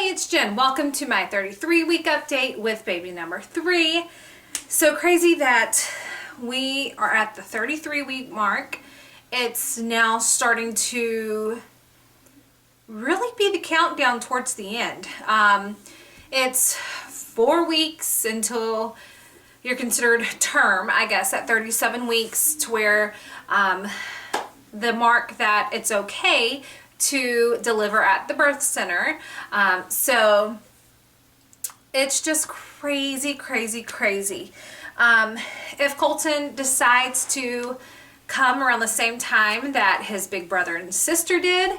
Hey, it's Jen. Welcome to my 33-week update with baby number 3. So crazy that we are at the 33-week mark. It's now starting to really be the countdown towards the end. It's 4 weeks until you're considered term, I guess, at 37 weeks to where the mark that it's okay to deliver at the birth center. So it's just crazy, crazy, crazy. If Colton decides to come around the same time that his big brother and sister did,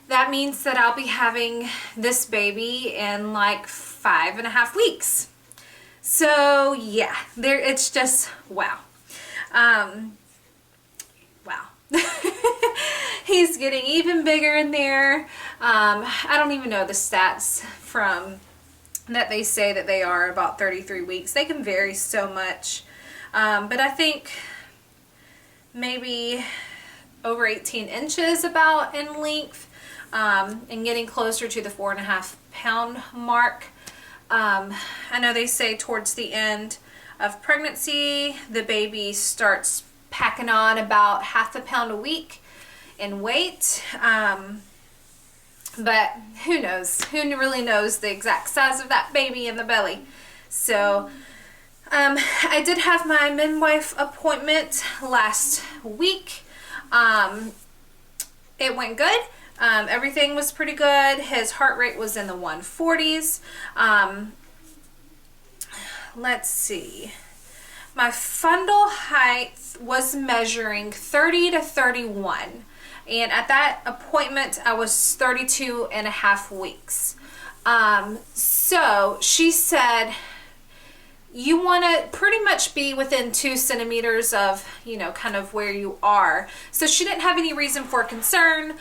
that means that I'll be having this baby in like 5.5 weeks. So yeah, it's just wow. Wow. He's getting even bigger in there. I don't even know the stats from that they say that they are about 33 weeks. They can vary so much. But I think maybe over 18 inches about in length, and getting closer to the 4.5 pound mark. I know they say towards the end of pregnancy, the baby starts packing on about 0.5 pound a week in weight. But who knows? Who really knows the exact size of that baby in the belly? So I did have my midwife appointment last week. It went good. Everything was pretty good. His heart rate was in the 140s. Let's see. My fundal height was measuring 30 to 31. And at that appointment, I was 32.5 weeks. So she said, you want to pretty much be within 2 centimeters of, you know, kind of where you are. So she didn't have any reason for concern.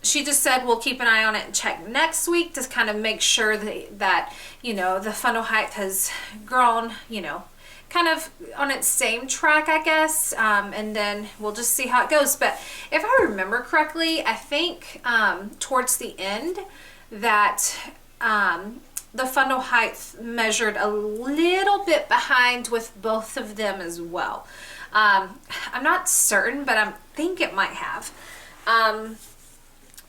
She just said, we'll keep an eye on it and check next week to kind of make sure that you know, the fundal height has grown, you know, kind of on its same track, I guess, and then we'll just see how it goes. But if I remember correctly, I think towards the end that the fundal height measured a little bit behind with both of them as well. I'm not certain, but I think it might have.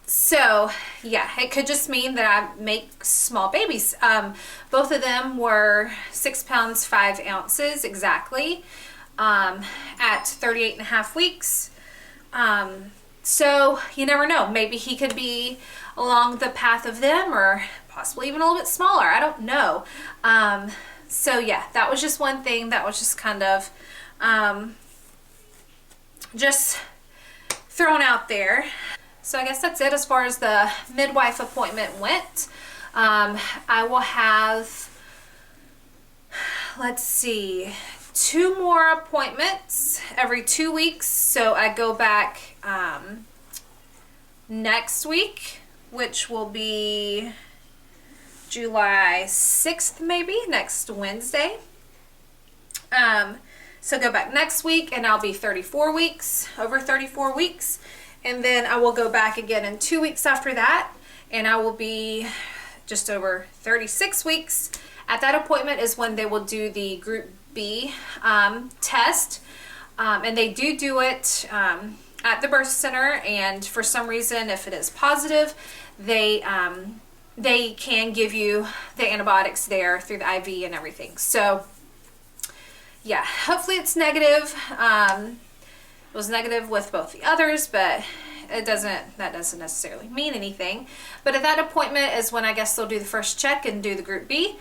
So yeah, it could just mean that I make small babies. Both of them were 6 pounds 5 ounces exactly, at 38.5 weeks. So you never know, maybe he could be along the path of them, or possibly even a little bit smaller. I don't know. So yeah, that was just one thing that was just kind of just thrown out there. So I guess that's it as far as the midwife appointment went. I will have, let's see, 2 more appointments every 2 weeks. So I go back next week, which will be July 6th, maybe, next Wednesday. So go back next week and I'll be 34 weeks, over 34 weeks. And then I will go back again in 2 weeks after that, and I will be just over 36 weeks. At that appointment is when they will do the Group B test, and they do it at the birth center. And for some reason, if it is positive, they can give you the antibiotics there through the IV and everything. So yeah, hopefully it's negative. It was negative with both the others, but that doesn't necessarily mean anything. But at that appointment is when I guess they'll do the first check and do the Group B.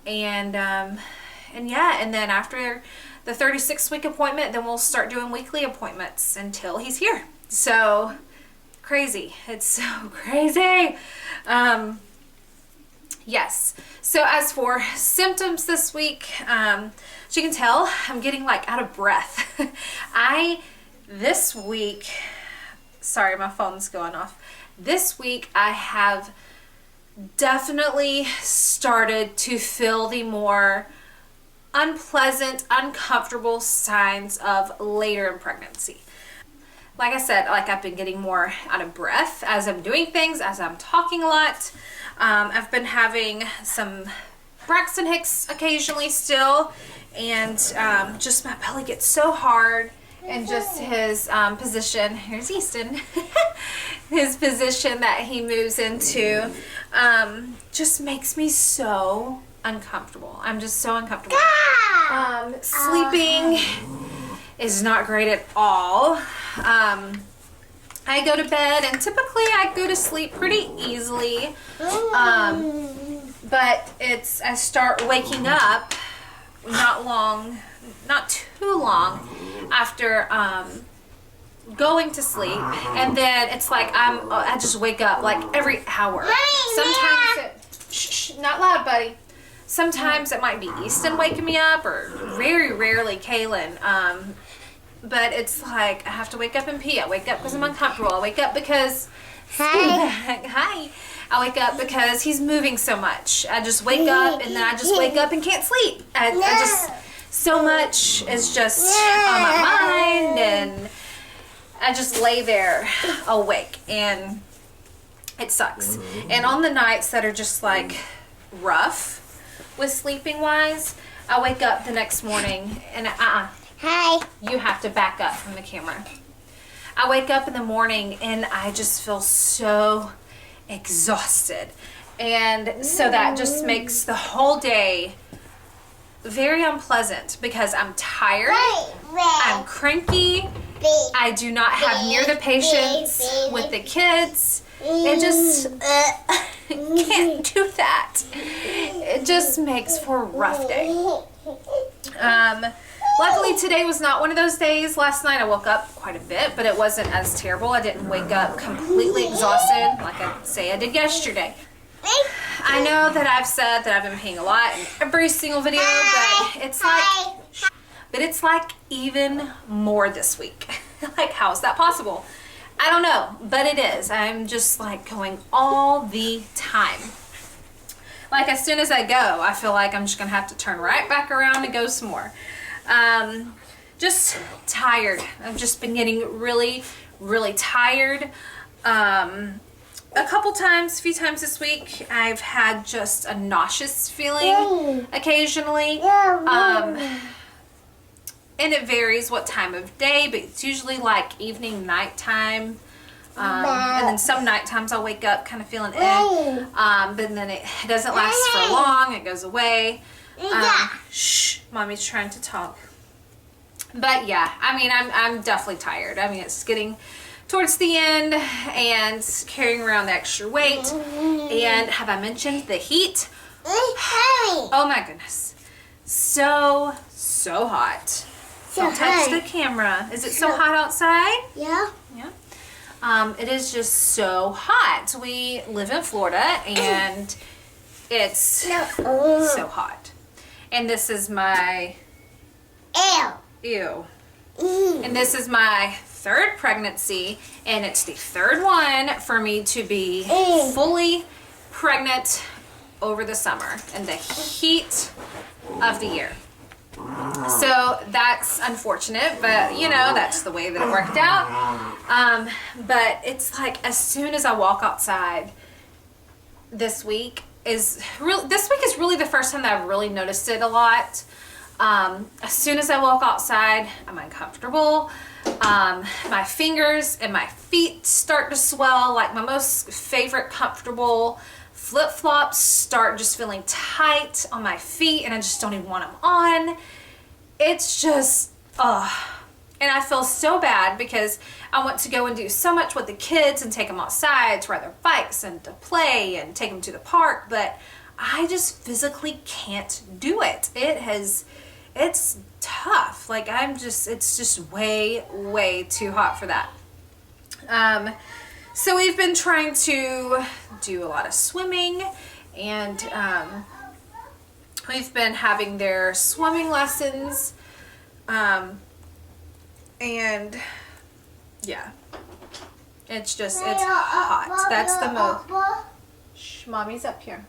And yeah, and then after the 36-week appointment, then we'll start doing weekly appointments until he's here. So crazy. It's so crazy. Yes. So as for symptoms this week, as you can tell, I'm getting like out of breath. This week, sorry, my phone's going off. This week I have definitely started to feel the more unpleasant, uncomfortable signs of later in pregnancy. Like I said, like I've been getting more out of breath as I'm doing things, as I'm talking a lot. I've been having some Braxton Hicks occasionally still, and just my belly gets so hard, and just his position, here's Easton, his position that he moves into just makes me so uncomfortable. I'm just so uncomfortable. Sleeping is not great at all. I go to bed, and typically I go to sleep pretty easily, but I start waking up not too long after going to sleep, and then it's like I just wake up like every hour. Sometimes not loud, buddy. Sometimes it might be Easton waking me up, or very rarely Kaylin. But it's like I have to wake up and pee. I wake up because I'm uncomfortable. I wake up because hi. I wake up because he's moving so much. I just wake up, and then I just wake up and can't sleep. I just, so much is just on my mind, and I just lay there awake, and it sucks. And on the nights that are just like rough with sleeping wise, I wake up the next morning and hi. You have to back up from the camera. I wake up in the morning and I just feel so exhausted. And so that just makes the whole day very unpleasant because I'm tired, I'm cranky, I do not have near the patience with the kids. It just can't do that. It just makes for a rough day. Luckily today was not one of those days. Last night I woke up quite a bit, but it wasn't as terrible. I didn't wake up completely exhausted like I say I did yesterday. I know that I've said that I've been peeing a lot in every single video, but it's like even more this week. Like, how is that possible? I don't know, but it is. I'm just like going all the time. Like, as soon as I go, I feel like I'm just gonna have to turn right back around and go some more. Just tired. I've just been getting really, really tired. A few times this week, I've had just a nauseous feeling occasionally. And it varies what time of day, but it's usually like evening, nighttime. And then some night times I'll wake up kind of feeling but then it doesn't last for long. It goes away. Shh, mommy's trying to talk. But yeah, I mean, I'm definitely tired. I mean, it's getting towards the end and carrying around the extra weight. And have I mentioned the heat? Oh my goodness. So hot. Don't touch the camera. Is it so hot outside? Yeah. Yeah. It is just so hot. We live in Florida and it's so hot. And this is my ew. And this is my third pregnancy, and it's the third one for me to be fully pregnant over the summer and the heat of the year. So that's unfortunate, but you know, that's the way that it worked out. But it's like as soon as I walk outside, this week is really the first time that I've really noticed it a lot. As soon as I walk outside, I'm uncomfortable. My fingers and my feet start to swell. Like my most favorite comfortable flip-flops start just feeling tight on my feet, and I just don't even want them on. It's just, and I feel so bad because I want to go and do so much with the kids and take them outside to ride their bikes and to play and take them to the park, but I just physically can't do it. It's tough. Like it's just way too hot for that. So we've been trying to do a lot of swimming, and we've been having their swimming lessons, and yeah, it's hot. That's the most, shh, mommy's up here.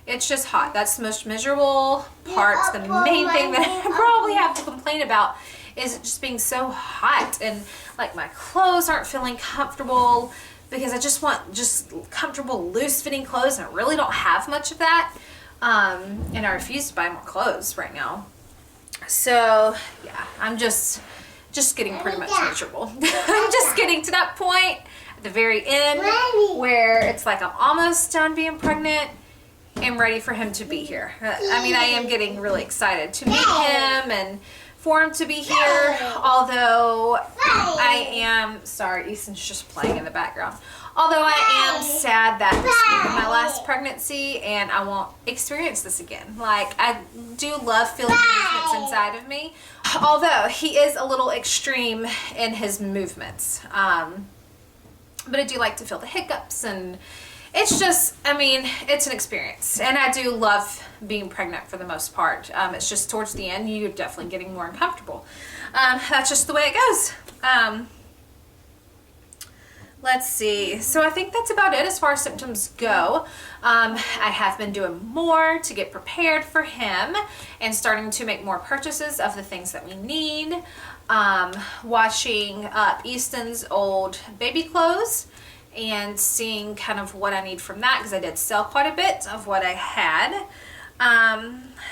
It's just hot. That's the most miserable part. The main thing that I probably have to complain about is it just being so hot, and like my clothes aren't feeling comfortable. because I just want just comfortable, loose fitting clothes, and I really don't have much of that. And I refuse to buy more clothes right now. So yeah, I'm just getting pretty much miserable. I'm just getting to that point at the very end where it's like I'm almost done being pregnant and ready for him to be here. I mean, I am getting really excited to meet him and for him to be here, although I am, sorry, Easton's just playing in the background. Although I am sad that this will be my last pregnancy and I won't experience this again. Like, I do love feeling movements inside of me, although he is a little extreme in his movements. But I do like to feel the hiccups, and it's just, I mean, it's an experience. And I do love being pregnant for the most part. It's just towards the end, you're definitely getting more uncomfortable. That's just the way it goes. Let's see. So I think that's about it as far as symptoms go. I have been doing more to get prepared for him and starting to make more purchases of the things that we need. Washing up Easton's old baby clothes and seeing kind of what I need from that, because I did sell quite a bit of what I had.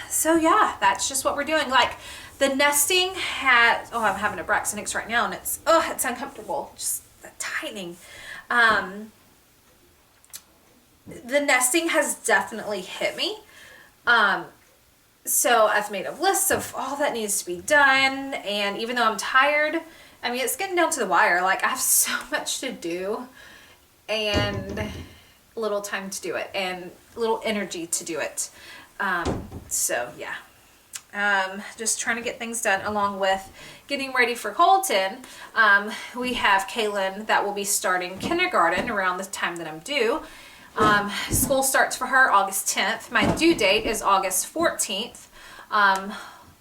So yeah, that's just what we're doing. Like, the nesting had, oh, I'm having a Braxton Hicks right now, and it's uncomfortable. Just the tightening. The nesting has definitely hit me. So I've made a list of all that needs to be done, and even though I'm tired, I mean, it's getting down to the wire. Like, I have so much to do and little time to do it and little energy to do it. So yeah. Just trying to get things done, along with getting ready for Colton. We have Kaylin that will be starting kindergarten around the time that I'm due. School starts for her August 10th. My due date is August 14th.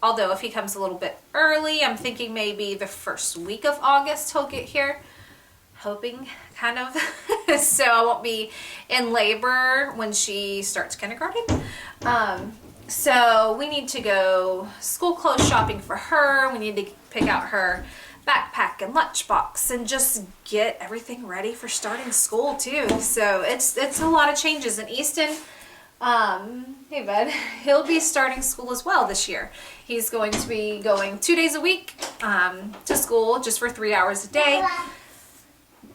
Although if he comes a little bit early, I'm thinking maybe the first week of August he'll get here. Hoping, kind of. So I won't be in labor when she starts kindergarten. So we need to go school clothes shopping for her. We need to pick out her backpack and lunchbox and just get everything ready for starting school too. So it's a lot of changes. And Easton, hey bud, he'll be starting school as well this year. He's going to be going 2 days a week to school just for 3 hours a day.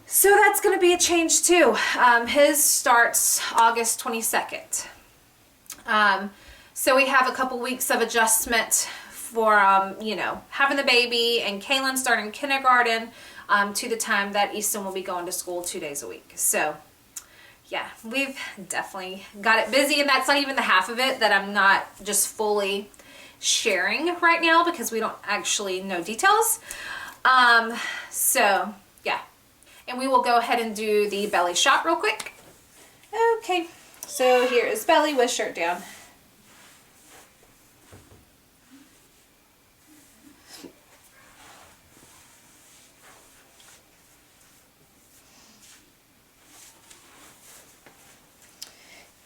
So that's going to be a change too. His starts August 22nd. So we have a couple weeks of adjustment for, you know, having the baby and Kaylin starting kindergarten to the time that Easton will be going to school 2 days a week. So yeah, we've definitely got it busy, and that's not even the half of it that I'm not just fully sharing right now because we don't actually know details. So yeah, and we will go ahead and do the belly shot real quick. Okay, so here is belly with shirt down.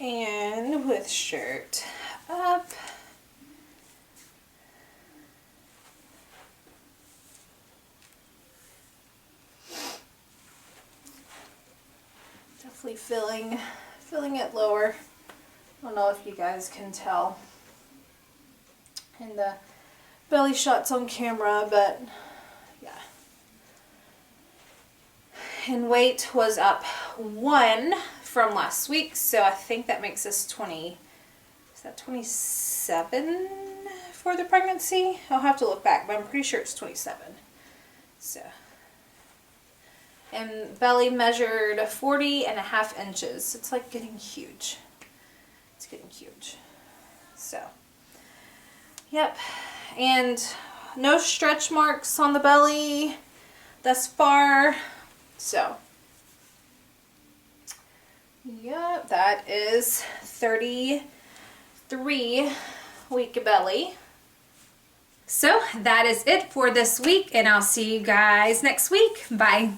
And with shirt up. Definitely filling it lower. I don't know if you guys can tell in the belly shots on camera, but yeah. And weight was up 1 from last week, so I think that makes us 20, is that 27 for the pregnancy? I'll have to look back, but I'm pretty sure it's 27. So, and belly measured 40.5 inches. It's like getting huge. It's getting huge. So, yep. And no stretch marks on the belly thus far. So, yep, that is 33 week belly. So that is it for this week, and I'll see you guys next week. Bye.